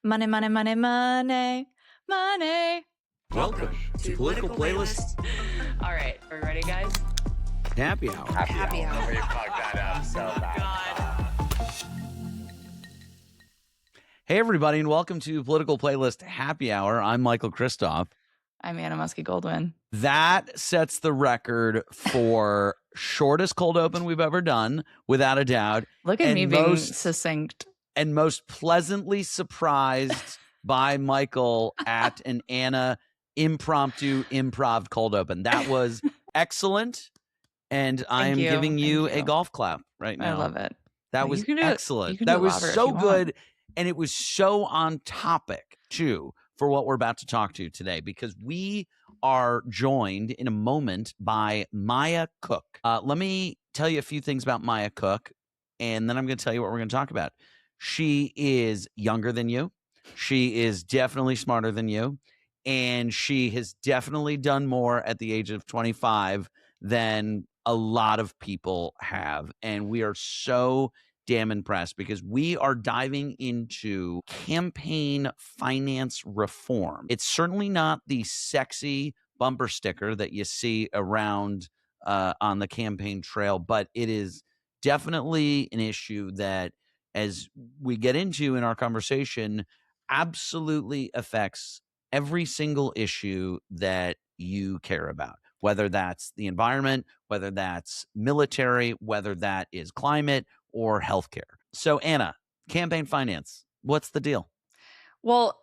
Money, money, money, money, money. Welcome to Political Playlist. All right, are we ready, guys? Happy Hour. Happy hour. We fucked that up so bad. Hey, everybody, and welcome to Political Playlist Happy Hour. I'm Michael Kristoff. I'm Anna Muskie-Goldwyn. That sets the record for shortest cold open we've ever done, without a doubt. Look at And me being succinct. And most pleasantly surprised by Michael at an Anna impromptu improv cold open. That was excellent. And I am giving you a golf clap right now. I love it. That was excellent. That was so good. And it was so on topic, too, for what we're about to talk to today, because we are joined in a moment by Maia Cook. Let me tell you a few things about Maia Cook, and then I'm going to tell you what we're going to talk about. She is younger than you. She is definitely smarter than you. And she has definitely done more at the age of 25 than a lot of people have. And we are so damn impressed because we are diving into campaign finance reform. It's certainly not the sexy bumper sticker that you see around on the campaign trail, but it is definitely an issue that, as we get into in our conversation, absolutely affects every single issue that you care about, whether that's the environment, whether that's military, whether that is climate or healthcare. So, Anna, campaign finance, what's the deal? Well,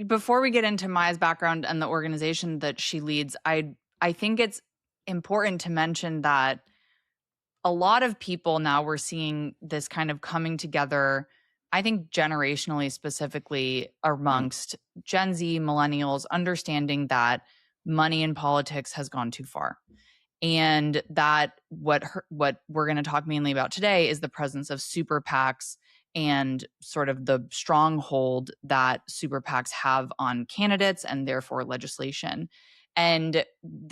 before we get into Maia's background and the organization that she leads, I think it's important to mention that a lot of people now, we're seeing this kind of coming together, I think generationally, specifically amongst Gen Z, millennials, understanding that money in politics has gone too far. And that what we're going to talk mainly about today is the presence of super PACs and sort of the stronghold that super PACs have on candidates and therefore legislation. And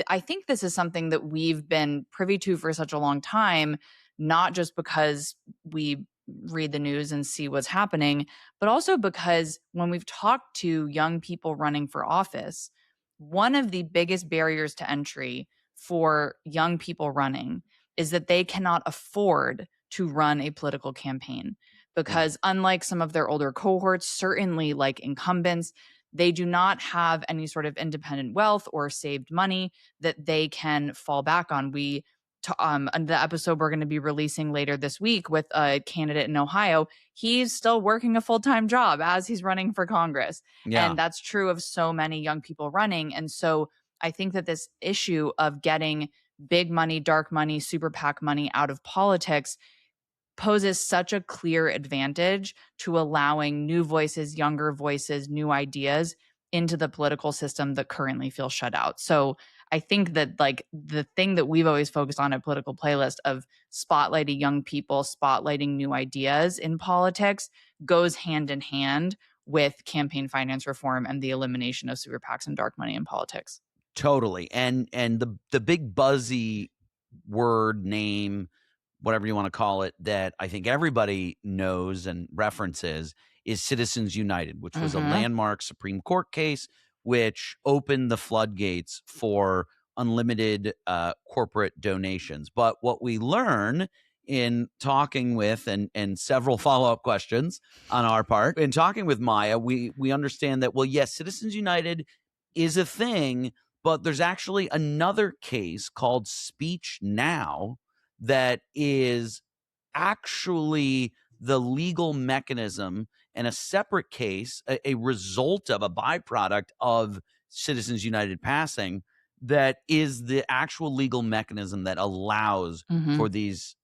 I think this is something that we've been privy to for such a long time, not just because we read the news and see what's happening, but also because when we've talked to young people running for office, one of the biggest barriers to entry for young people running is that they cannot afford to run a political campaign, because unlike some of their older cohorts, certainly like incumbents, they do not have any sort of independent wealth or saved money that they can fall back on. The episode we're going to be releasing later this week with a candidate in Ohio, he's still working a full-time job as he's running for Congress. Yeah. And that's true of so many young people running. And so I think that this issue of getting big money, dark money, super PAC money out of politics poses such a clear advantage to allowing new voices, younger voices, new ideas into the political system that currently feels shut out. So I think that like the thing that we've always focused on at Political Playlist of spotlighting young people, spotlighting new ideas in politics goes hand in hand with campaign finance reform and the elimination of super PACs and dark money in politics. Totally. And the big buzzy word, name, whatever you want to call it, that I think everybody knows and references is Citizens United, which was a landmark Supreme Court case which opened the floodgates for unlimited corporate donations. But what we learn in talking with and several follow-up questions on our part, in talking with Maia, we understand that, well, yes, Citizens United is a thing, but there's actually another case called Speech Now that is actually the legal mechanism and a separate case, a result of a byproduct of Citizens United passing, that is the actual legal mechanism that allows for these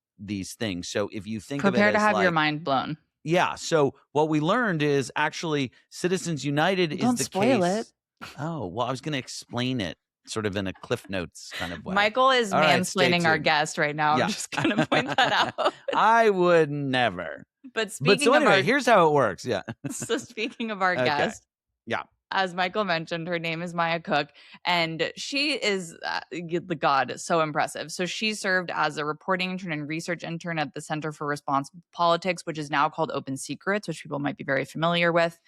things. So if you think prepare of it to have like, your mind blown. Yeah. So what we learned is actually Citizens United is the spoil case. It. Oh, well, I was going to explain it sort of in a Cliff Notes kind of way. Michael is mansplaining our guest right now. Yeah. I'm just going to point that out. I would never. But speaking so anyway, of here's how it works. Yeah. So speaking of our guest. Yeah. as Michael mentioned, her name is Maia Cook, and she is the god, so impressive. So she served as a reporting intern and research intern at the Center for Responsible Politics, which is now called Open Secrets, which people might be very familiar with.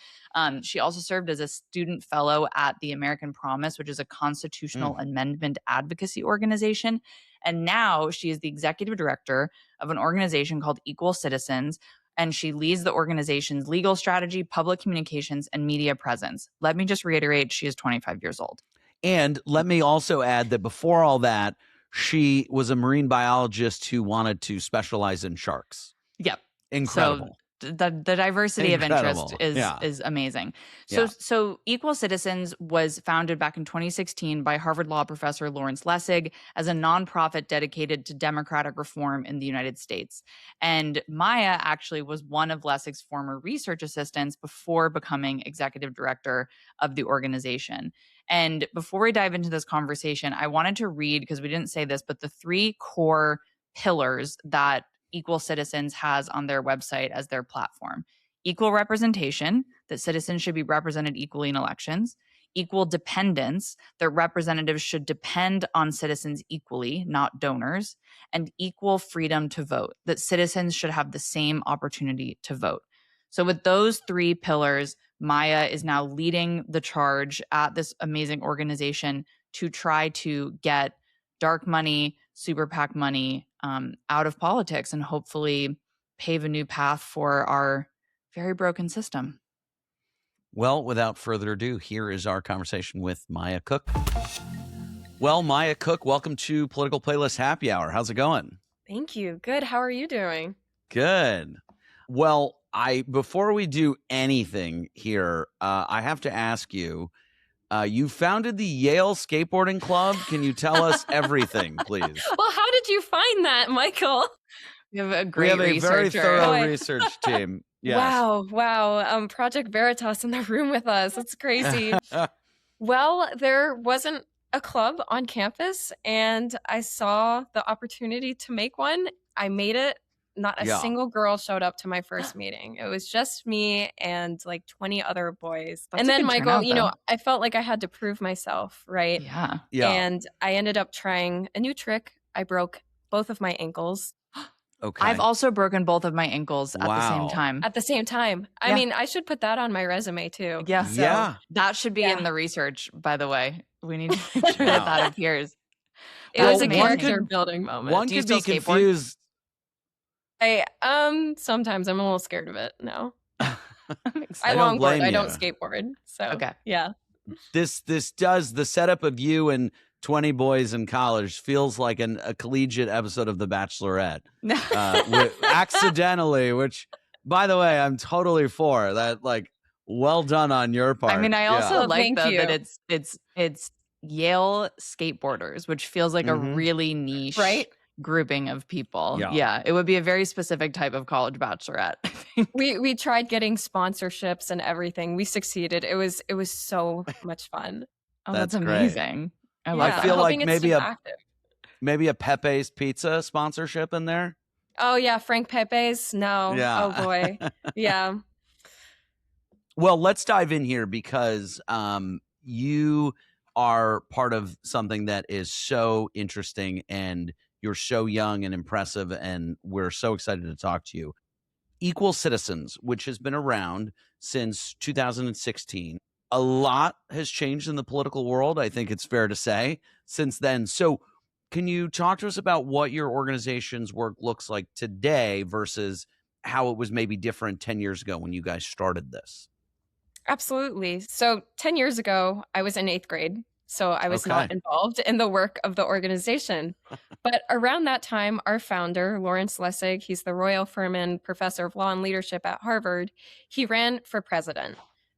She also served as a student fellow at the American Promise, which is a constitutional amendment advocacy organization. And now she is the executive director of an organization called Equal Citizens, and she leads the organization's legal strategy, public communications, and media presence. Let me just reiterate, she is 25 years old. And let me also add that before all that, she was a marine biologist who wanted to specialize in sharks. Yep. Incredible. So the diversity of interest is amazing. So Equal Citizens was founded back in 2016 by Harvard Law professor Lawrence Lessig as a nonprofit dedicated to democratic reform in the United States. And Maia actually was one of Lessig's former research assistants before becoming executive director of the organization. And before we dive into this conversation, I wanted to read, because we didn't say this, but the 3 core pillars that Equal Citizens has on their website as their platform. Equal representation, that citizens should be represented equally in elections. Equal dependence, that representatives should depend on citizens equally, not donors. And equal freedom to vote, that citizens should have the same opportunity to vote. So with those 3 pillars, Maia is now leading the charge at this amazing organization to try to get dark money, super PAC money out of politics and hopefully pave a new path for our very broken system. Well, without further ado, here is our conversation with Maia Cook. Well, Maia Cook, welcome to Political Playlist Happy Hour. How's it going? Thank you. Good. How are you doing? Good. Well, before we do anything here, I have to ask you, you founded the Yale Skateboarding Club. Can you tell us everything, please? Well, how did you find that, Michael? We have a great very thorough research team. Yes. Wow. Project Veritas in the room with us. That's crazy. Well, there wasn't a club on campus, and I saw the opportunity to make one. I made it. Not a single girl showed up to my first meeting. It was just me and like 20 other boys. That's and then Michael, turnout, I felt like I had to prove myself, right? Yeah. And I ended up trying a new trick. I broke both of my ankles. Okay. I've also broken both of my ankles at the same time. At the same time. I mean, I should put that on my resume too. Yeah. So that should be in the research, by the way. We need to make sure that appears. It was a character building moment. One could be confused. Sometimes I'm a little scared of it. No. I don't blame longboard. you. I don't skateboard. So okay. Yeah. This does the setup of you and 20 boys in college feels like a collegiate episode of The Bachelorette. Accidentally, which, by the way, I'm totally for that. Like, well done on your part. I mean, I also like though you. that it's Yale skateboarders, which feels like a really niche grouping of people. Yeah, it would be a very specific type of college bachelorette. We tried getting sponsorships and everything. We succeeded. It was so much fun. Oh, that's amazing. I feel like maybe a Pepe's Pizza sponsorship in there. Oh yeah, Frank Pepe's. No. Yeah. Oh boy. Yeah. Well, let's dive in here because you are part of something that is so interesting and you're so young and impressive, and we're so excited to talk to you. Equal Citizens, which has been around since 2016. A lot has changed in the political world, I think it's fair to say, since then. So can you talk to us about what your organization's work looks like today versus how it was maybe different 10 years ago when you guys started this? Absolutely. So 10 years ago, I was in 8th grade. So I was not involved in the work of the organization. But around that time, our founder, Lawrence Lessig, he's the Royal Furman Professor of Law and Leadership at Harvard, he ran for president,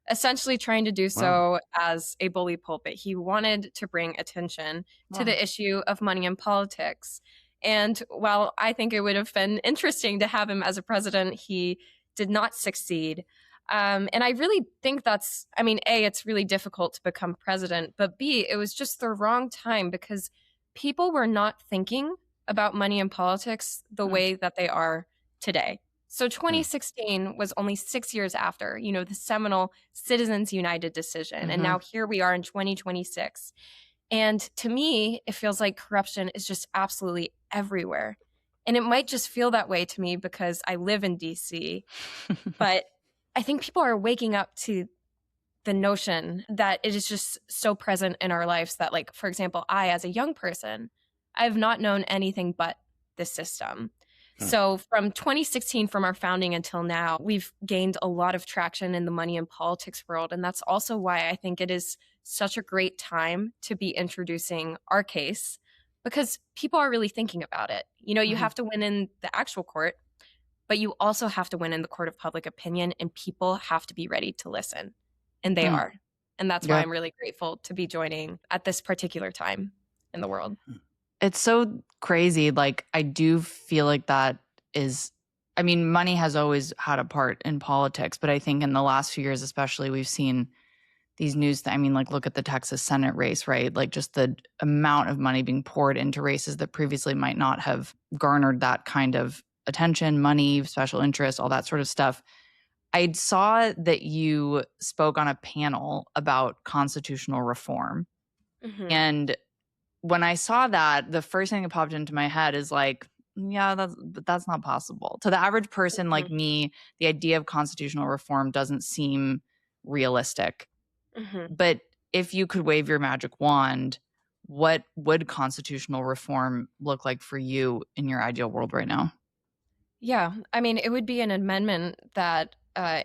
essentially trying to do so as a bully pulpit. He wanted to bring attention to the issue of money in politics. And while I think it would have been interesting to have him as a president, he did not succeed. And I really think that's, I mean, A, it's really difficult to become president, but B, it was just the wrong time because people were not thinking about money in politics the way that they are today. So 2016 was only 6 years after, the seminal Citizens United decision. And now here we are in 2026. And to me, it feels like corruption is just absolutely everywhere. And it might just feel that way to me because I live in DC. But I think people are waking up to the notion that it is just so present in our lives that, like, for example, I, as a young person, I've not known anything but this system. So from 2016, from our founding until now, we've gained a lot of traction in the money and politics world. And that's also why I think it is such a great time to be introducing our case, because people are really thinking about it. You have to win in the actual court, but you also have to win in the court of public opinion, and people have to be ready to listen. And they are. And that's why I'm really grateful to be joining at this particular time in the world. It's so crazy. Like, I do feel like that is, I mean, money has always had a part in politics, but I think in the last few years, especially, we've seen these news. I mean, like, look at the Texas Senate race, right? Like, just the amount of money being poured into races that previously might not have garnered that kind of attention, money, special interest, all that sort of stuff. I saw that you spoke on a panel about constitutional reform. And when I saw that, the first thing that popped into my head is like, yeah, that's not possible. To the average person like me, the idea of constitutional reform doesn't seem realistic. But if you could wave your magic wand, what would constitutional reform look like for you in your ideal world right now? Yeah, I mean, it would be an amendment that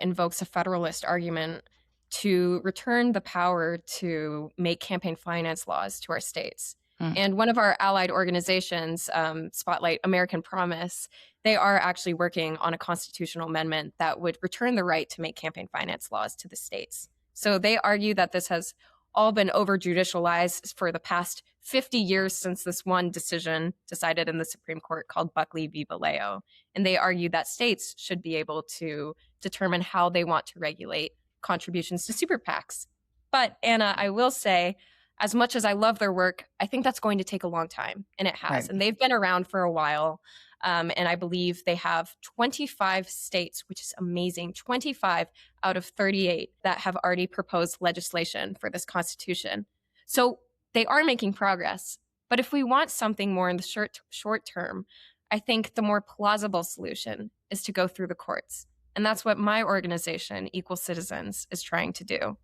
invokes a federalist argument to return the power to make campaign finance laws to our states. And one of our allied organizations, Spotlight American Promise, they are actually working on a constitutional amendment that would return the right to make campaign finance laws to the states. So they argue that this has all been over judicialized for the past 50 years since this one decision decided in the Supreme Court called Buckley v. Valeo. And they argue that states should be able to determine how they want to regulate contributions to super PACs. But Anna, I will say, as much as I love their work, I think that's going to take a long time, and it has. Right. And they've been around for a while, and I believe they have 25 states, which is amazing, 25 out of 38 that have already proposed legislation for this constitution. So they are making progress. But if we want something more in the short term, I think the more plausible solution is to go through the courts. And that's what my organization, Equal Citizens, is trying to do.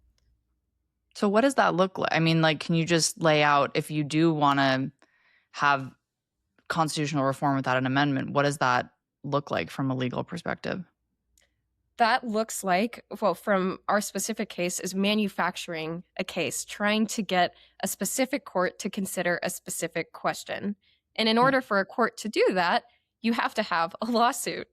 So what does that look like? I mean, like, can you just lay out, if you do want to have constitutional reform without an amendment, what does that look like from a legal perspective? That looks like, well, from our specific case, is manufacturing a case, trying to get a specific court to consider a specific question. And in order for a court to do that, you have to have a lawsuit.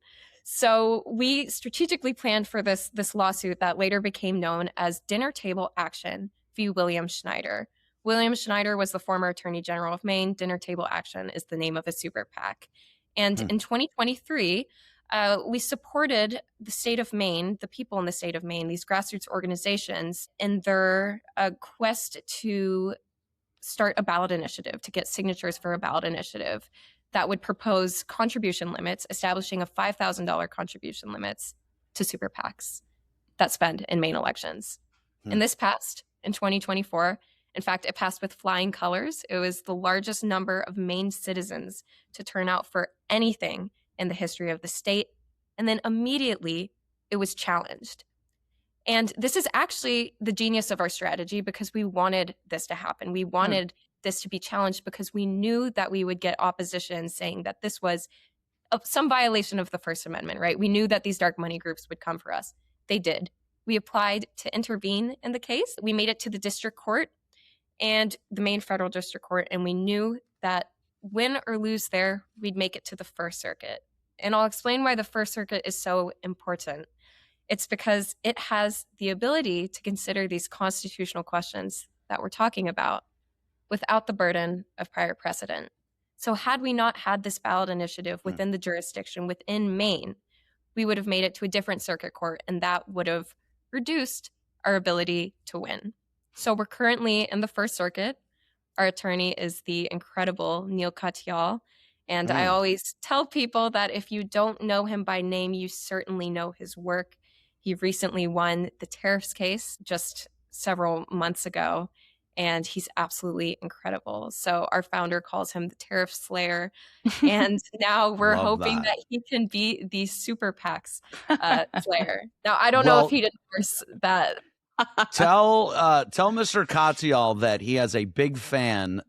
So we strategically planned for this lawsuit that later became known as Dinner Table Action v. William Schneider. William Schneider was the former Attorney General of Maine. Dinner Table Action is the name of a super PAC. And in 2023, we supported the state of Maine, the people in the state of Maine, these grassroots organizations, in their quest to start a ballot initiative, to get signatures for a ballot initiative that would propose contribution limits, establishing a $5,000 contribution limits to super PACs that spend in Maine elections. And this passed in 2024. In fact, it passed with flying colors. It was the largest number of Maine citizens to turn out for anything in the history of the state. And then immediately it was challenged. And this is actually the genius of our strategy, because we wanted this to happen. We wanted this to be challenged because we knew that we would get opposition saying that this was some violation of the First Amendment, right? We knew that these dark money groups would come for us. They did. We applied to intervene in the case. We made it to the district court and the Maine Federal District Court, and we knew that win or lose there, we'd make it to the First Circuit. And I'll explain why the First Circuit is so important. It's because it has the ability to consider these constitutional questions that we're talking about without the burden of prior precedent. So had we not had this ballot initiative within the jurisdiction, within Maine, we would have made it to a different circuit court, and that would have reduced our ability to win. So we're currently in the First Circuit. Our attorney is the incredible Neil Katyal, And I always tell people that if you don't know him by name, you certainly know his work. He recently won the tariffs case just several months ago, and he's absolutely incredible. So our founder calls him the tariff slayer. And now we're hoping that he can be the super PACs slayer. Now, I don't know if he'd endorse that. Tell Mr. Katyal that he has a big fan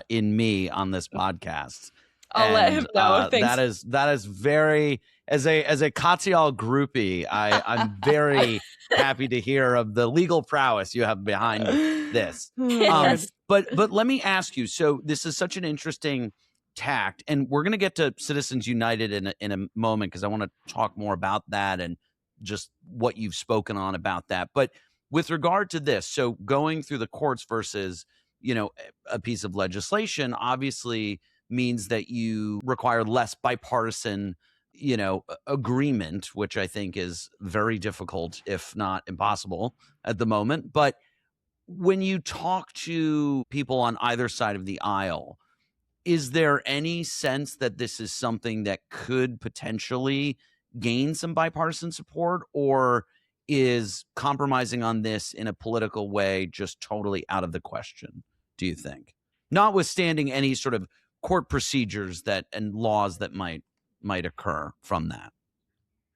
in me on this podcast. I'll let him know. Thanks. That is very, as a Katyal groupie, I'm very happy to hear of the legal prowess you have behind this. Yes. But let me ask you. So this is such an interesting tact, and we're going to get to Citizens United in a moment, because I want to talk more about that and just what you've spoken on about that. But with regard to this, so going through the courts versus, a piece of legislation obviously means that you require less bipartisan, agreement, which I think is very difficult, if not impossible at the moment. But when you talk to people on either side of the aisle, is there any sense that this is something that could potentially gain some bipartisan support, or is compromising on this in a political way just totally out of the question, do you think? Notwithstanding any sort of court procedures and laws that might occur from that.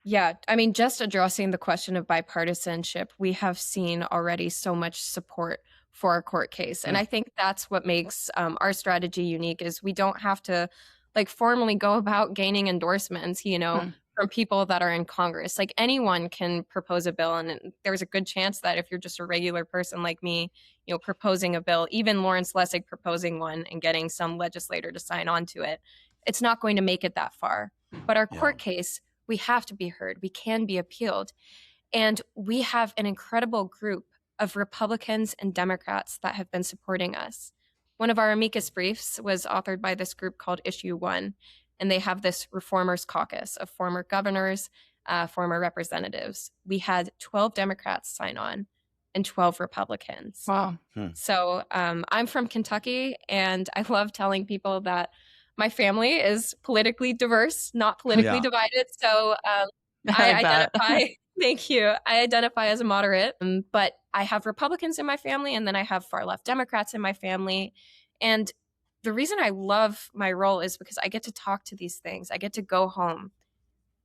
Yeah, I mean, just addressing the question of bipartisanship, we have seen already so much support for our court case. And I think that's what makes our strategy unique, is we don't have to formally go about gaining endorsements, from people that are in Congress. Like, anyone can propose a bill, and there's a good chance that if you're just a regular person like me, proposing a bill, even Lawrence Lessig proposing one and getting some legislator to sign on to it, it's not going to make it that far. But our court case, we have to be heard. We can be appealed. And we have an incredible group of Republicans and Democrats that have been supporting us. One of our amicus briefs was authored by this group called Issue 1, and they have this reformers caucus of former governors, former representatives. We had 12 Democrats sign on and 12 Republicans. Wow. So I'm from Kentucky, and I love telling people that my family is politically diverse, not politically divided. So I identify, thank you. I identify as a moderate, but I have Republicans in my family, and then I have far left Democrats in my family. And the reason I love my role is because I get to talk to these things. I get to go home,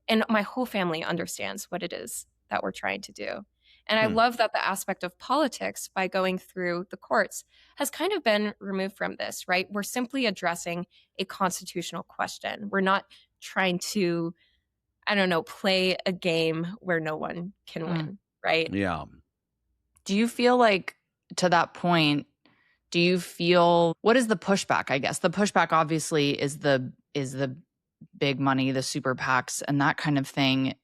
and my whole family understands what it is that we're trying to do. And I love that the aspect of politics, by going through the courts, has kind of been removed from this, right? We're simply addressing a constitutional question. We're not trying to, play a game where no one can win, right? Yeah. Do you feel like, to that point, what is the pushback, I guess? The pushback obviously is the big money, the super PACs and that kind of thing.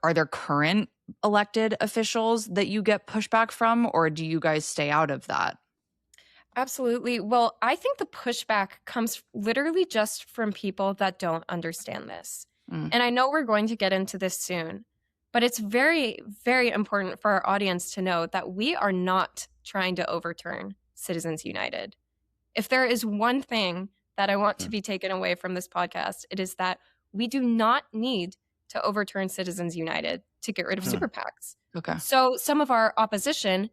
Are there current elected officials that you get pushback from, or do you guys stay out of that? Absolutely. Well, I think the pushback comes literally just from people that don't understand this. And I know we're going to get into this soon, but it's very, very important for our audience to know that we are not trying to overturn Citizens United. If there is one thing that I want to be taken away from this podcast, it is that we do not need to overturn Citizens United to get rid of super PACs. Okay. So some of our opposition,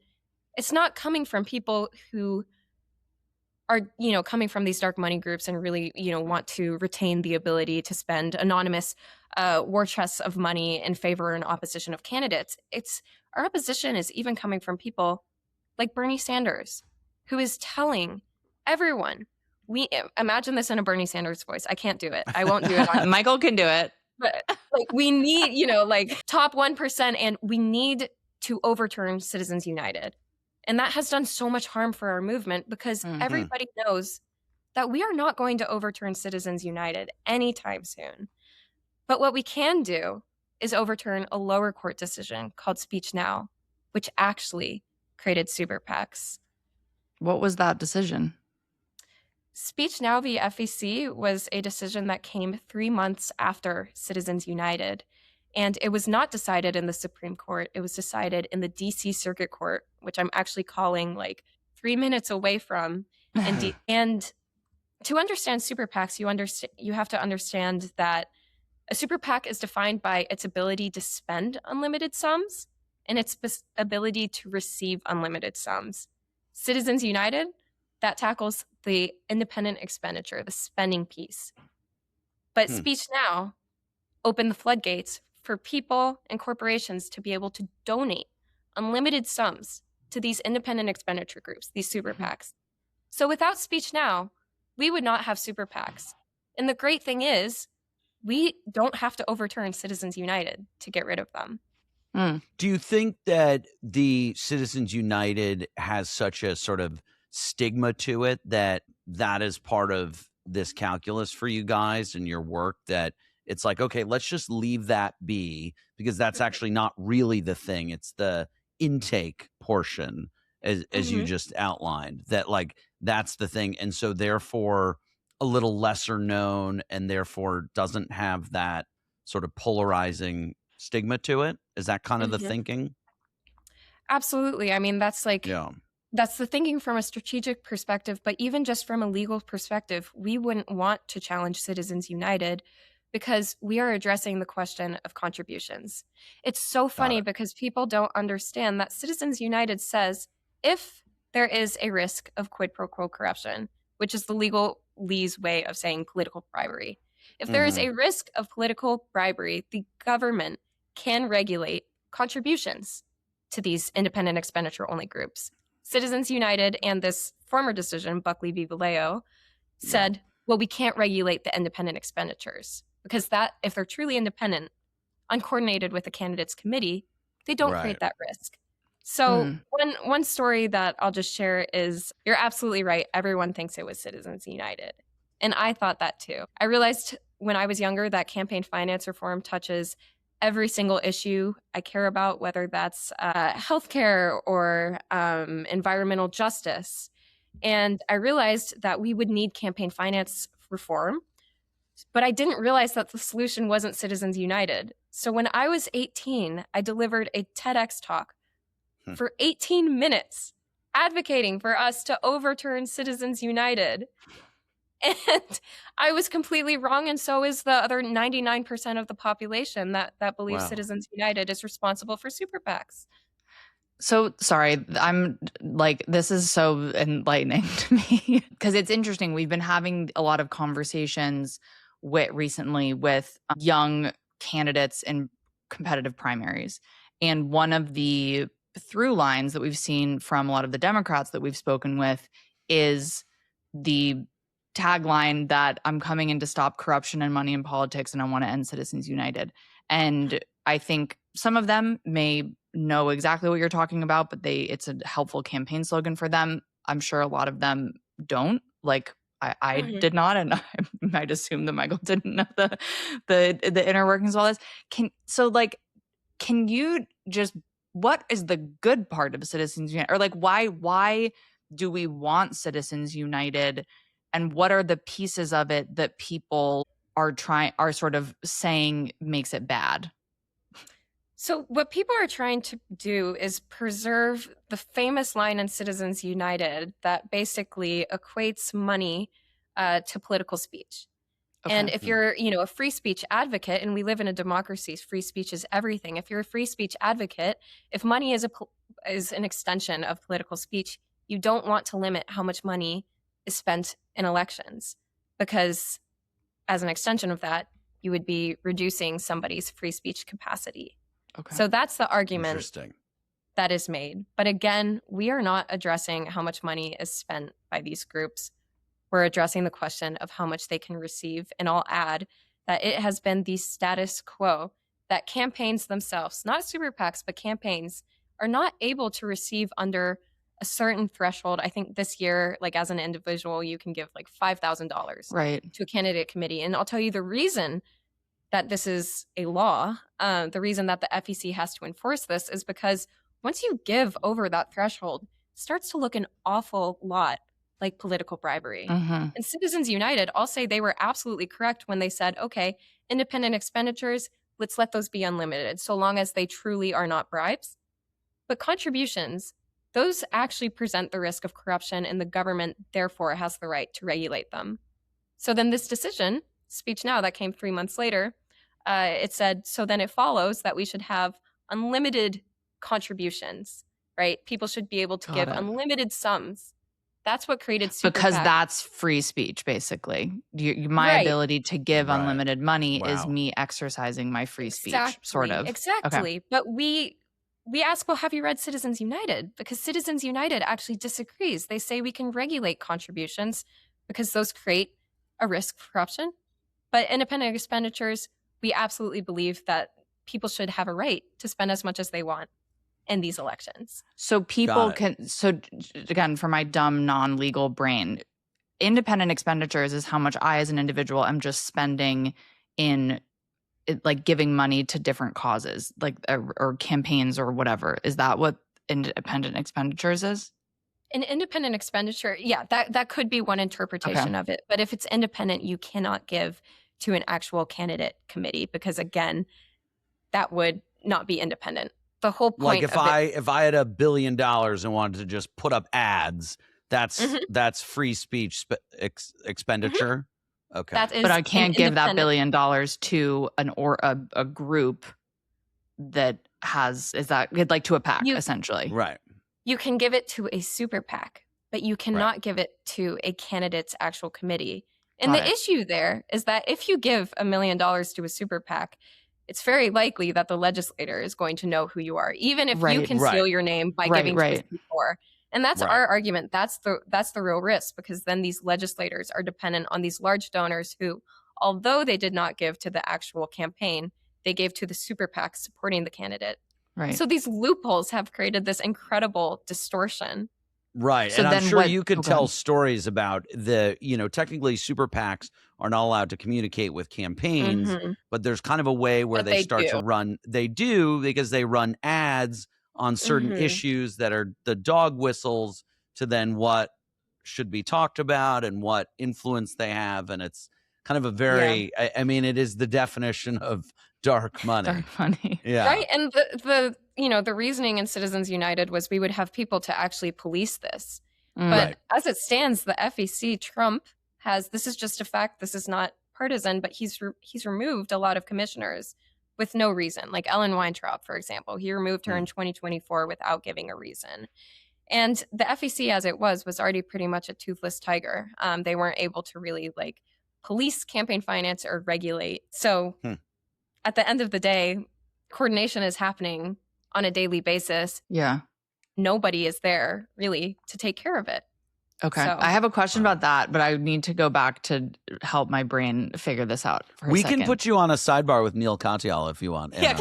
it's not coming from people who are, coming from these dark money groups and really, want to retain the ability to spend anonymous war chests of money in favor and opposition of candidates. Our opposition is even coming from people like Bernie Sanders, who is telling everyone, imagine this in a Bernie Sanders voice. I can't do it. I won't do it. Michael can do it. But we need, top 1%, and we need to overturn Citizens United. And that has done so much harm for our movement, because everybody knows that we are not going to overturn Citizens United anytime soon. But what we can do is overturn a lower court decision called Speech Now, which actually created super PACs. What was that decision? Speech Now v. FEC was a decision that came 3 months after Citizens United. And it was not decided in the Supreme Court. It was decided in the DC Circuit Court, which I'm actually calling 3 minutes away from. And to understand super PACs, you have to understand that a super PAC is defined by its ability to spend unlimited sums and its ability to receive unlimited sums. Citizens United, that tackles the independent expenditure, the spending piece. But Speech Now opened the floodgates for people and corporations to be able to donate unlimited sums to these independent expenditure groups, these super PACs. So without Speech Now, we would not have super PACs. And the great thing is, we don't have to overturn Citizens United to get rid of them. Do you think that the Citizens United has such a sort of stigma to it that is part of this calculus for you guys and your work, that it's like, okay, let's just leave that be, because that's actually not really the thing. It's the intake portion, as you just outlined, that like that's the thing. And so therefore a little lesser known, and therefore doesn't have that sort of polarizing stigma to it. Is that kind of the thinking? Absolutely. I mean, that's like, that's the thinking from a strategic perspective, but even just from a legal perspective, we wouldn't want to challenge Citizens United because we are addressing the question of contributions. It's so funny because people don't understand that Citizens United says if there is a risk of quid pro quo corruption, which is the legalese way of saying political bribery. If there is a risk of political bribery, the government can regulate contributions to these independent expenditure only groups. Citizens United and this former decision, Buckley v. Vallejo, said, well, we can't regulate the independent expenditures because that, if they're truly independent, uncoordinated with the candidates committee, they don't create that risk. So one story that I'll just share is, you're absolutely right. Everyone thinks it was Citizens United. And I thought that too. I realized when I was younger that campaign finance reform touches every single issue I care about, whether that's healthcare or environmental justice. And I realized that we would need campaign finance reform, but I didn't realize that the solution wasn't Citizens United. So when I was 18, I delivered a TEDx talk for 18 minutes advocating for us to overturn Citizens United. And I was completely wrong, and so is the other 99% of the population that believes Citizens United is responsible for super PACs. So sorry, I'm like, this is so enlightening to me because it's interesting. We've been having a lot of conversations recently with young candidates in competitive primaries. And one of the through lines that we've seen from a lot of the Democrats that we've spoken with is the tagline that I'm coming in to stop corruption and money in politics, and I want to end Citizens United. And I think some of them may know exactly what you're talking about, but it's a helpful campaign slogan for them. I'm sure a lot of them don't. Like I did not, and I might assume that Michael didn't know the inner workings of all this. Can you just, what is the good part of Citizens United? Or like why do we want Citizens United? And what are the pieces of it that people are sort of saying makes it bad? So what people are trying to do is preserve the famous line in Citizens United that basically equates money to political speech. Okay. And if you're, a free speech advocate, and we live in a democracy, free speech is everything. If you're a free speech advocate, if money is an extension of political speech, you don't want to limit how much money is spent in elections, because as an extension of that, you would be reducing somebody's free speech capacity. Okay. So that's the argument that is made. But again, we are not addressing how much money is spent by these groups. We're addressing the question of how much they can receive. And I'll add that it has been the status quo that campaigns themselves, not super PACs, but campaigns, are not able to receive under a certain threshold. I think this year, like as an individual, you can give like $5,000 to a candidate committee. And I'll tell you the reason that this is a law, the reason that the FEC has to enforce this is because once you give over that threshold, it starts to look an awful lot like political bribery. And Citizens United, I'll say they were absolutely correct when they said, okay, independent expenditures, let's let those be unlimited so long as they truly are not bribes. But contributions, those actually present the risk of corruption, and the government therefore has the right to regulate them. So then this decision, Speech Now, that came 3 months later, it said, so then it follows that we should have unlimited contributions, right? People should be able to give unlimited sums. That's what created super because PAC. that's free speech, basically. My ability to give unlimited money is me exercising my free speech, sort of. Exactly. Okay. But we ask, well, have you read Citizens United? Because Citizens United actually disagrees. They say we can regulate contributions because those create a risk for corruption. But independent expenditures, we absolutely believe that people should have a right to spend as much as they want in these elections. So people can, so again, for my dumb non-legal brain, independent expenditures is how much I as an individual am just spending in like giving money to different causes, like or campaigns or whatever. Is that what independent expenditures is? An independent expenditure, yeah, that could be one interpretation of it. But if it's independent, you cannot give to an actual candidate committee because, again, that would not be independent. The whole point if I had $1 billion and wanted to just put up ads, that's free speech expenditure. Okay. But I can't give that $1 billion to a group that is that like to a PAC, essentially. Right. You can give it to a super PAC, but you cannot give it to a candidate's actual committee. And the issue there is that if you give $1 million to a super PAC, it's very likely that the legislator is going to know who you are, even if you conceal your name by giving to a C4. And that's our argument. That's the real risk, because then these legislators are dependent on these large donors who, although they did not give to the actual campaign, they gave to the super PAC supporting the candidate. Right. So these loopholes have created this incredible distortion. Right. So and I'm sure you could tell stories about technically super PACs are not allowed to communicate with campaigns, but there's kind of a way where they start to run. They do, because they run ads on certain issues that are the dog whistles to then what should be talked about and what influence they have. And it's kind of a very, I mean, it is the definition of dark money. Dark money. Yeah. Right. And the reasoning in Citizens United was we would have people to actually police this. But as it stands, the FEC, Trump this is just a fact, this is not partisan, but he's removed a lot of commissioners with no reason. Like Ellen Weintraub, for example, he removed her in 2024 without giving a reason. And the FEC, as it was already pretty much a toothless tiger. They weren't able to really police campaign finance or regulate. So at the end of the day, coordination is happening on a daily basis. Yeah. Nobody is there really to take care of it. Okay. So, I have a question about that, but I need to go back to help my brain figure this out for a second. We can put you on a sidebar with Neil Katyal if you want. Yeah,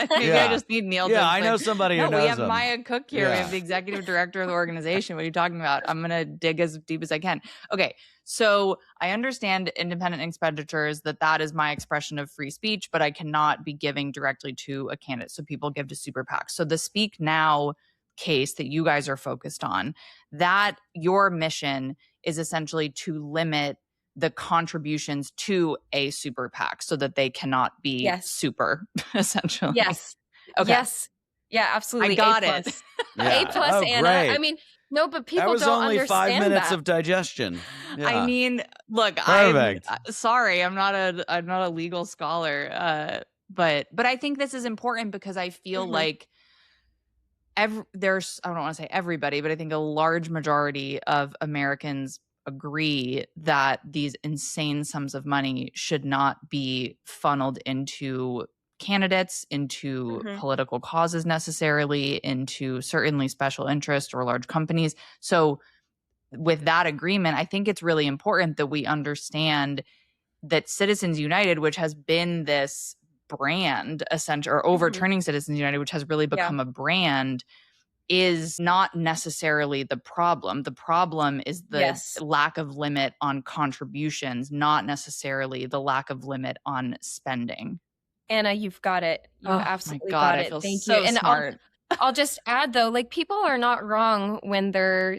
maybe I just need Neil. Yeah, I know somebody who knows we have him. Maia Cook here. Yeah. We have the executive director of the organization. What are you talking about? I'm going to dig as deep as I can. Okay. So I understand independent expenditures, that is my expression of free speech, but I cannot be giving directly to a candidate. So people give to super PACs. So the Speak Now case that you guys are focused on, that your mission is essentially to limit the contributions to a super PAC so that they cannot be super, essentially. Yes. Okay. Yes. Yeah, absolutely. I got it. A plus, Anna. Great. I mean, no, but people don't understand. That was only 5 minutes that. of digestion. Yeah. I mean, look, Perfect. I'm sorry, I'm not a legal scholar, but I think this is important because I feel like there's, I don't want to say everybody, but I think a large majority of Americans agree that these insane sums of money should not be funneled into candidates, into political causes necessarily, into certainly special interest or large companies. So with that agreement, I think it's really important that we understand that Citizens United, which has been this brand, essentially, or overturning Citizens United, which has really become a brand, is not necessarily the problem. The problem is the lack of limit on contributions, not necessarily the lack of limit on spending. Anna, you've got it. You absolutely got it. I feel Thank so you. And smart. I'll just add, though, people are not wrong when they're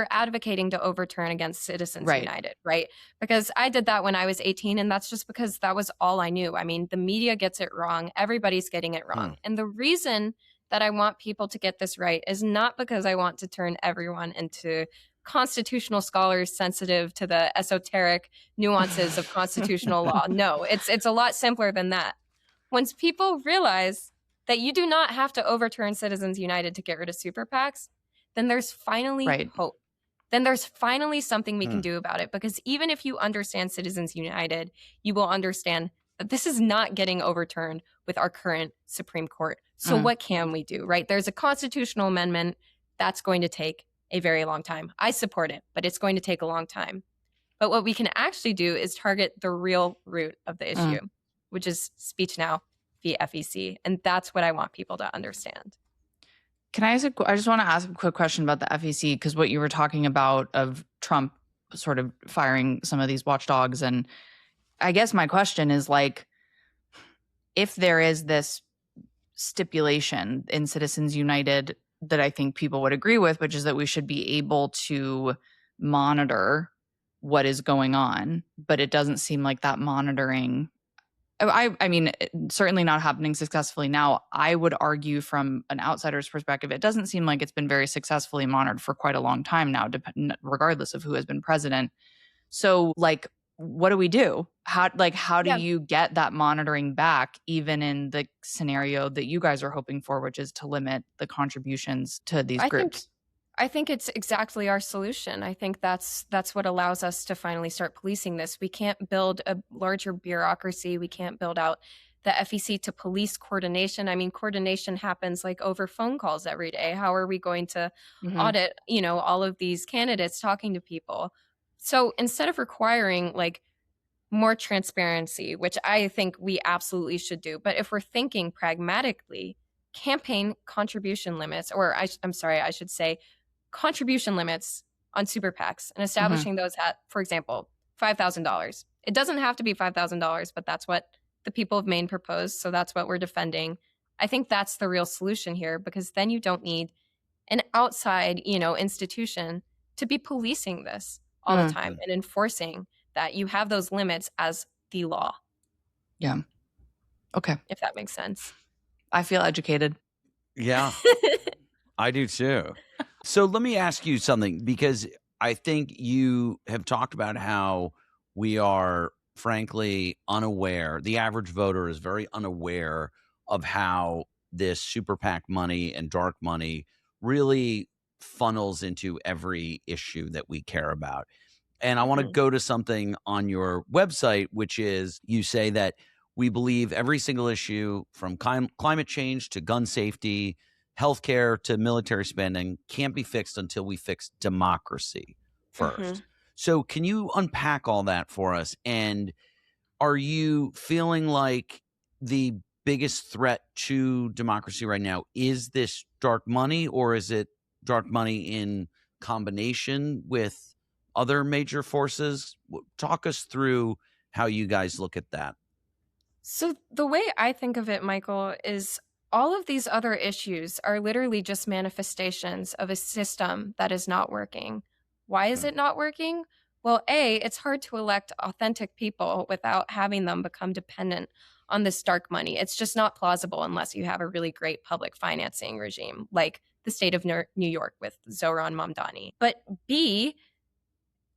advocating to overturn against Citizens United, right? Because I did that when I was 18, and that's just because that was all I knew. I mean, the media gets it wrong. Everybody's getting it wrong. And the reason that I want people to get this right is not because I want to turn everyone into constitutional scholars sensitive to the esoteric nuances of constitutional law. No, it's a lot simpler than that. Once people realize that you do not have to overturn Citizens United to get rid of super PACs, then there's finally hope. Then there's finally something we can do about it. Because even if you understand Citizens United, you will understand that this is not getting overturned with our current Supreme Court. So what can we do, right? There's a constitutional amendment that's going to take a very long time. I support it, but it's going to take a long time. But what we can actually do is target the real root of the issue, which is speech now via FEC. And that's what I want people to understand. Can I ask I just want to ask a quick question about the FEC, because what you were talking about of Trump sort of firing some of these watchdogs. And I guess my question is, like, if there is this stipulation in Citizens United that I think people would agree with, which is that we should be able to monitor what is going on, but it doesn't seem like that monitoring, I mean, certainly not happening successfully now. I would argue from an outsider's perspective, it doesn't seem like it's been very successfully monitored for quite a long time now, regardless of who has been president. So, like, what do we do? How do you get that monitoring back, even in the scenario that you guys are hoping for, which is to limit the contributions to these groups? I think it's exactly our solution. I think that's what allows us to finally start policing this. We can't build a larger bureaucracy. We can't build out the FEC to police coordination. I mean, coordination happens like over phone calls every day. How are we going to audit, all of these candidates talking to people? So instead of requiring like more transparency, which I think we absolutely should do, but if we're thinking pragmatically, campaign contribution limits, or I should say contribution limits on super PACs, and establishing those at, for example, $5,000. It doesn't have to be $5,000, but that's what the people of Maine proposed, so that's what we're defending. I think that's the real solution here, because then you don't need an outside, institution to be policing this all the time and enforcing that you have those limits as the law. Yeah. Okay. If that makes sense. I feel educated. Yeah, I do too. So let me ask you something, because I think you have talked about how we are frankly unaware. The average voter is very unaware of how this super PAC money and dark money really funnels into every issue that we care about. And I want to go to something on your website, which is, you say that we believe every single issue from climate change to gun safety, healthcare to military spending can't be fixed until we fix democracy first. So can you unpack all that for us? And are you feeling like the biggest threat to democracy right now is this dark money, or is it dark money in combination with other major forces? Talk us through how you guys look at that. So the way I think of it, Michael, is all of these other issues are literally just manifestations of a system that is not working. Why is it not working? Well, A, it's hard to elect authentic people without having them become dependent on this dark money. It's just not plausible unless you have a really great public financing regime, like the state of New York with Zohran Mamdani. But B,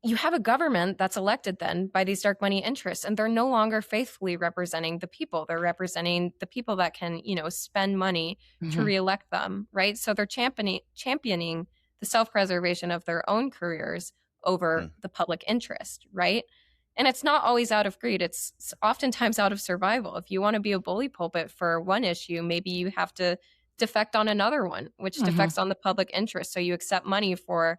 you have a government that's elected then by these dark money interests, and they're no longer faithfully representing the people. They're representing the people that can, spend money to reelect them, right? So they're championing the self-preservation of their own careers over the public interest, right? And it's not always out of greed. It's oftentimes out of survival. If you want to be a bully pulpit for one issue, maybe you have to defect on another one, which defects on the public interest. So you accept money from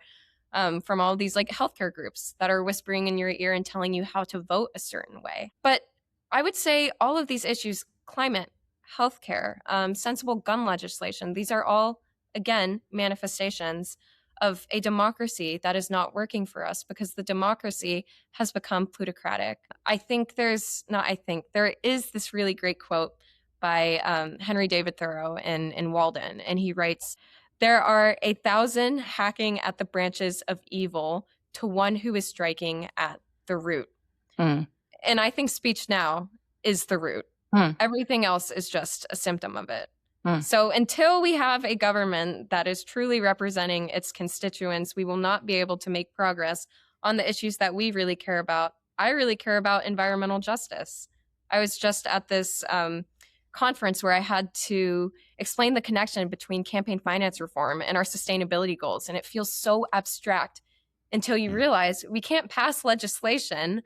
all these like healthcare groups that are whispering in your ear and telling you how to vote a certain way. But I would say all of these issues, climate, healthcare, sensible gun legislation, these are all, again, manifestations of a democracy that is not working for us because the democracy has become plutocratic. There is this really great quote by Henry David Thoreau in Walden, and he writes, "There are 1,000 hacking at the branches of evil to one who is striking at the root." And I think speech now is the root. Everything else is just a symptom of it. So until we have a government that is truly representing its constituents, we will not be able to make progress on the issues that we really care about. I really care about environmental justice. I was just at this conference where I had to explain the connection between campaign finance reform and our sustainability goals. And it feels so abstract until you realize we can't pass legislation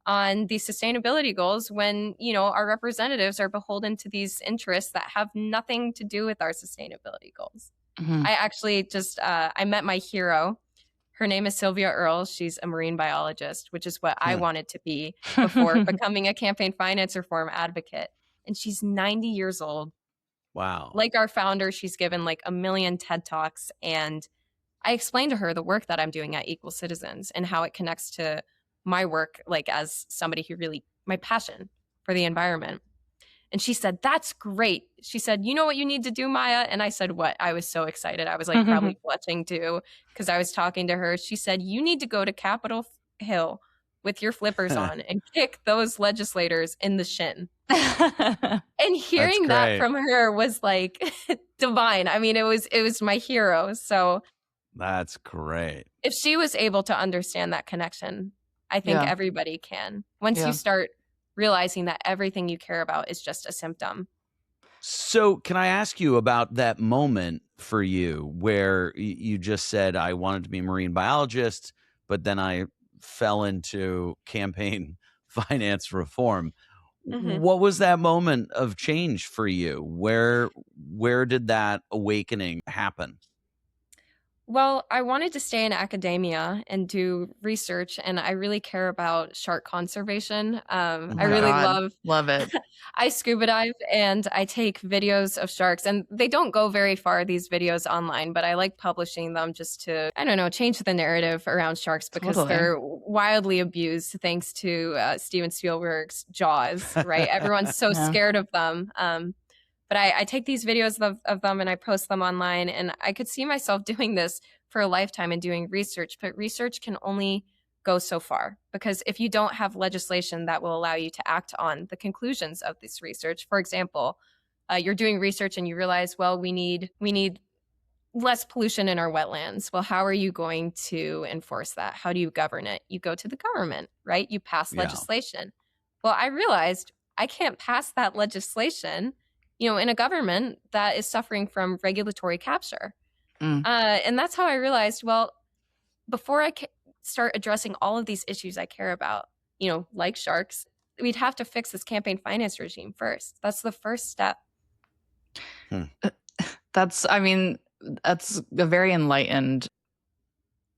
on these sustainability goals when, our representatives are beholden to these interests that have nothing to do with our sustainability goals. I actually just, I met my hero. Her name is Sylvia Earle. She's a marine biologist, which is what I wanted to be before becoming a campaign finance reform advocate. And she's 90 years old. Wow. Like our founder, she's given like 1 million TED Talks. And I explained to her the work that I'm doing at Equal Citizens and how it connects to my work, like as somebody who really, my passion for the environment. And she said, that's great. She said, you know what you need to do, Maia? And I said, what? I was so excited. I was like probably blushing too, because I was talking to her. She said, you need to go to Capitol Hill with your flippers on and kick those legislators in the shin. And hearing that from her was like divine. I mean, it was my hero. So that's great. If she was able to understand that connection, I think everybody can. Once you start realizing that everything you care about is just a symptom. So can I ask you about that moment for you where you just said, I wanted to be a marine biologist, but then I fell into campaign finance reform. What was that moment of change for you? Where did that awakening happen? Well, I wanted to stay in academia and do research, and I really care about shark conservation. I really love it. I scuba dive and I take videos of sharks, and they don't go very far, these videos online, but I like publishing them just to, change the narrative around sharks because they're wildly abused thanks to Steven Spielberg's Jaws, right? Everyone's so scared of them. But I take these videos of them and I post them online, and I could see myself doing this for a lifetime and doing research, but research can only go so far because if you don't have legislation that will allow you to act on the conclusions of this research, for example, you're doing research and you realize, well, we need less pollution in our wetlands. Well, how are you going to enforce that? How do you govern it? You go to the government, right? You pass legislation. Well, I realized I can't pass that legislation in a government that is suffering from regulatory capture. And that's how I realized, well, before I start addressing all of these issues I care about, like sharks, we'd have to fix this campaign finance regime first. That's the first step. That's a very enlightened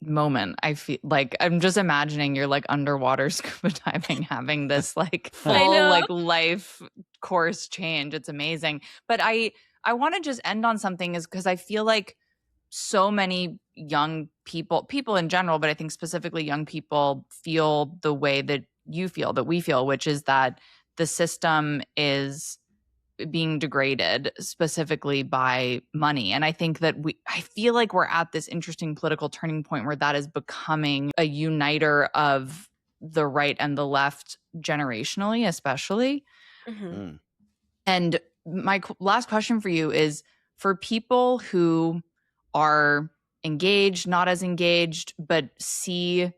moment. I feel like I'm just imagining you're like underwater scuba diving, having this like full like life course change. It's amazing. But I want to just end on something is because I feel like so many young people in general, but I think specifically young people feel the way that you feel, that we feel, which is that the system is being degraded specifically by money. And I think that I feel like we're at this interesting political turning point where that is becoming a uniter of the right and the left generationally, especially. And my last question for you is for people who are engaged, not as engaged, but see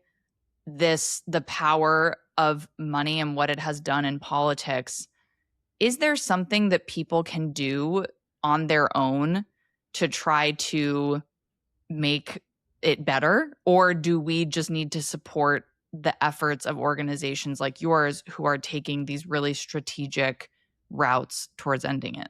the power of money and what it has done in politics. Is there something that people can do on their own to try to make it better? Or do we just need to support the efforts of organizations like yours who are taking these really strategic routes towards ending it?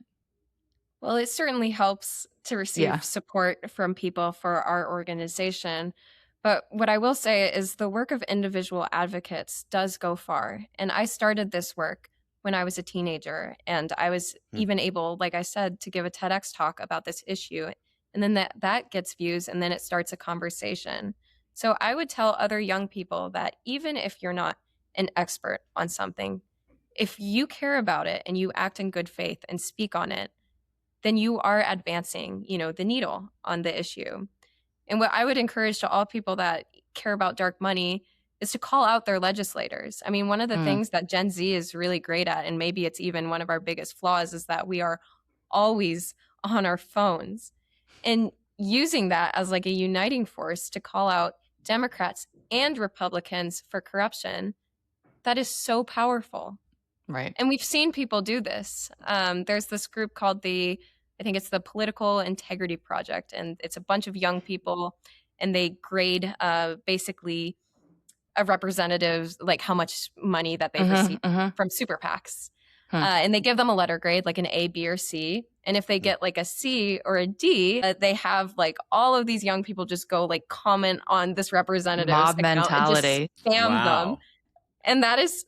Well, it certainly helps to receive support from people for our organization. But what I will say is the work of individual advocates does go far. And I started this work when I was a teenager, and I was even able, like I said, to give a TEDx talk about this issue. And then that gets views, and then it starts a conversation. So I would tell other young people that even if you're not an expert on something, if you care about it and you act in good faith and speak on it, then you are advancing, the needle on the issue. And what I would encourage to all people that care about dark money is to call out their legislators. I mean, one of the things that Gen Z is really great at, and maybe it's even one of our biggest flaws, is that we are always on our phones and using that as like a uniting force to call out Democrats and Republicans for corruption. That is so powerful. Right. And we've seen people do this. There's this group called I think it's the Political Integrity Project, and it's a bunch of young people, and they grade basically a representative's, like how much money that they've received from super PACs. And they give them a letter grade, like an A, B, or C. And if they get like a C or a D, they have like all of these young people just go like comment on this representative's mob account mentality, and just spam them. And that is,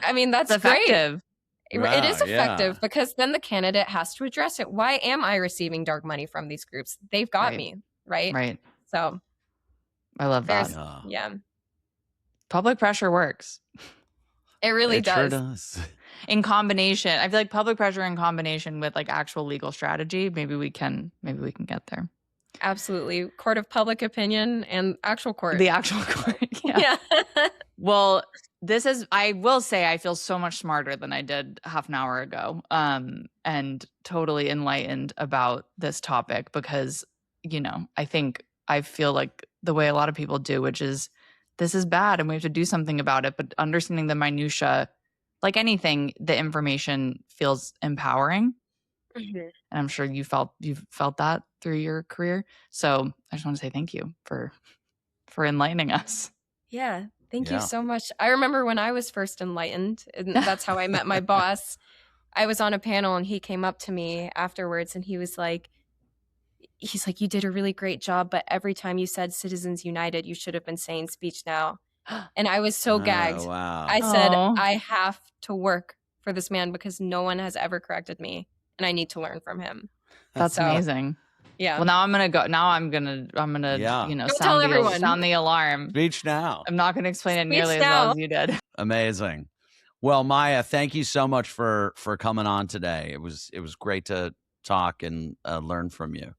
I mean, that's effective. Great. Wow, it is effective because then the candidate has to address it. Why am I receiving dark money from these groups? They've got me, right? Right. So I love that. Yeah. Public pressure works. It really does. Sure does. In combination, I feel like public pressure in combination with like actual legal strategy, maybe we can get there. Absolutely. Court of public opinion and actual court. The actual court. Yeah. Well, I will say I feel so much smarter than I did half an hour ago. And totally enlightened about this topic because, I feel like the way a lot of people do, which is this is bad and we have to do something about it. But understanding the minutia, like anything, the information feels empowering. Mm-hmm. And I'm sure you've felt that through your career. So I just want to say thank you for enlightening us. Yeah. Thank you so much. I remember when I was first enlightened, and that's how I met my boss. I was on a panel and he came up to me afterwards and he's like, you did a really great job, but every time you said Citizens United, you should have been saying Speech Now. And I was so gagged. Wow. I said, I have to work for this man because no one has ever corrected me and I need to learn from him. That's amazing. Yeah. Well, now I'm gonna go. Now I'm gonna sound the alarm. Speech Now. I'm not gonna explain it nearly as well as you did. Amazing. Well, Maia, thank you so much for coming on today. It was great to talk and learn from you.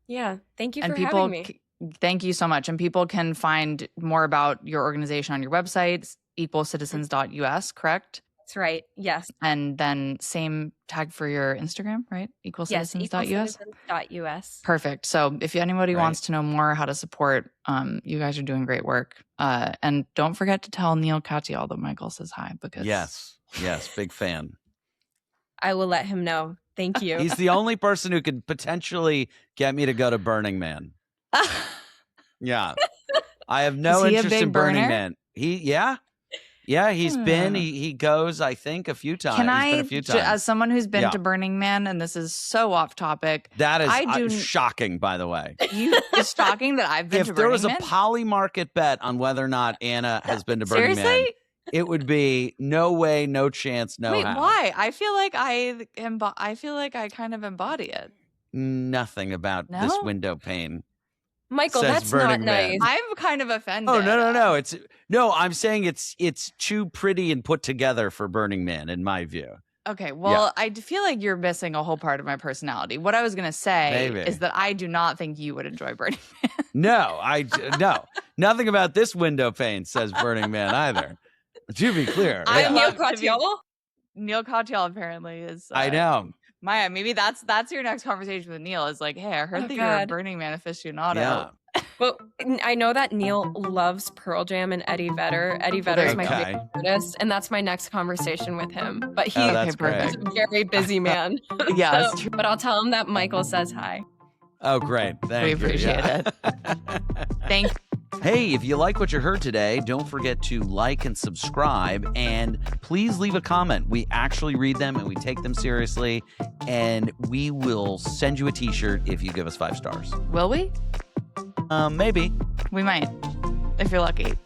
Yeah. Thank you for having me. Thank you so much. And people can find more about your organization on your website, equalcitizens.us, correct? That's right. Yes. And then same tag for your Instagram, right? Equalcitizens.us? Yes, equalcitizens.us. Perfect. So if anybody wants to know more how to support, you guys are doing great work. And don't forget to tell Neil Katyal that Michael says hi. Because Yes, big fan. I will let him know. Thank you. He's the only person who could potentially get me to go to Burning Man. Yeah. I have no interest in Burning Man. He's been. He goes, I think, a few times. Can I, been a few times. As someone who's been to Burning Man, and this is so off topic. That is shocking, by the way. It's shocking that I've been to Burning Man. If there was a poly market bet on whether or not Anna has been to Burning Man, it would be no way, no chance, no how. Why? I feel like I kind of embody it. Nothing about this window pane. Michael, that's not nice. I'm kind of offended. Oh, no. I'm saying it's too pretty and put together for Burning Man, in my view. Okay, well, I feel like you're missing a whole part of my personality. What I was going to say is that I do not think you would enjoy Burning Man. No. Nothing about this window pane says Burning Man either. To be clear. I'm Neil Katyal. Neil Katyal apparently is. I know. Maia, maybe that's your next conversation with Neil is like, hey, I heard that you're a Burning Man aficionado. Yeah. Well, I know that Neil loves Pearl Jam and Eddie Vedder. Eddie Vedder is my favorite artist, and that's my next conversation with him. But he's a very busy man. Yeah, but I'll tell him that Michael says hi. Oh, great. Thank you. We appreciate it. Thank you. Hey, if you like what you heard today, don't forget to like and subscribe, and please leave a comment. We actually read them and we take them seriously, and we will send you a t-shirt if you give us 5 stars. Will we? Maybe. We might, if you're lucky.